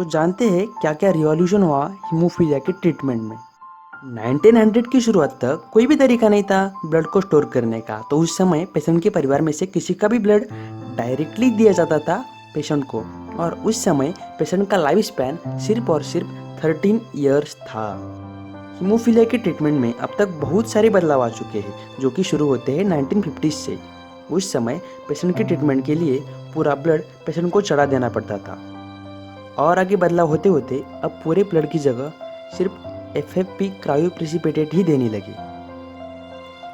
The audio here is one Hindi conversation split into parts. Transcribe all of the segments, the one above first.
तो जानते हैं क्या क्या रिवॉल्यूशन हुआ हीमोफीलिया के ट्रीटमेंट में। 1900 की शुरुआत तक कोई भी तरीका नहीं था ब्लड को स्टोर करने का, तो उस समय पेशेंट के परिवार में से किसी का भी ब्लड डायरेक्टली दिया जाता था पेशेंट को। और उस समय पेशेंट का लाइफ स्पैन सिर्फ और सिर्फ 13 ईयर्स था। हीमोफीलिया के ट्रीटमेंट में अब तक बहुत सारे बदलाव आ चुके हैं, जो कि शुरू होते हैं 1950 से। उस समय पेशेंट के ट्रीटमेंट के लिए पूरा ब्लड पेशेंट को चढ़ा देना पड़ता था, और आगे बदलाव होते होते अब पूरे ब्लड की जगह सिर्फ एफएफपी क्रायोप्रेसिपिटेट ही देने लगे।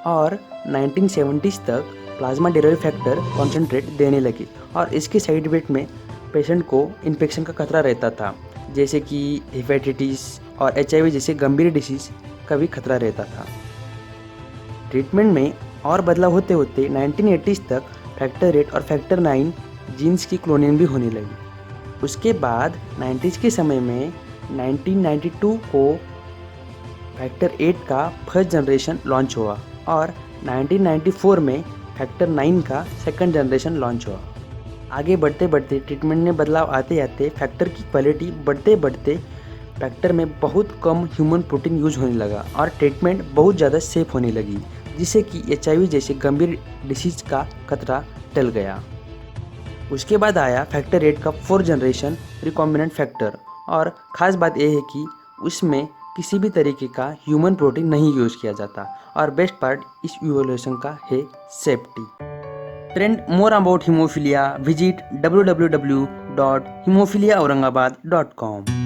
और 1970s तक प्लाज्मा डेरिवेटिव फैक्टर कॉन्सेंट्रेट देने लगे, और इसके साइड इफेक्ट में पेशेंट को इन्फेक्शन का खतरा रहता था, जैसे कि हेपेटाइटिस और एचआईवी जैसे गंभीर डिसीज का भी खतरा रहता था। ट्रीटमेंट में और बदलाव होते होते 1980s तक फैक्टर 8 और फैक्टर 9 जीन्स की क्लोनिंग भी होने लगी। उसके बाद 90s के समय में 1992 को फैक्टर 8 का फर्स्ट जनरेशन लॉन्च हुआ, और 1994 में फैक्टर 9 का सेकंड जनरेशन लॉन्च हुआ। आगे बढ़ते बढ़ते ट्रीटमेंट में बदलाव आते आते फैक्टर की क्वालिटी बढ़ते बढ़ते फैक्टर में बहुत कम ह्यूमन प्रोटीन यूज होने लगा, और ट्रीटमेंट बहुत ज़्यादा सेफ होने लगी, जिससे कि एचआईवी जैसे गंभीर डिसीज का खतरा टल गया। उसके बाद आया फैक्टर 8 का फोर्थ जनरेशन रिकॉम्बिनेंट फैक्टर, और ख़ास बात यह है कि उसमें किसी भी तरीके का ह्यूमन प्रोटीन नहीं यूज़ किया जाता, और बेस्ट पार्ट इस इवोल्यूशन का है safety. Friend, more about haemophilia visit www.hemophiliaaurangabad.com।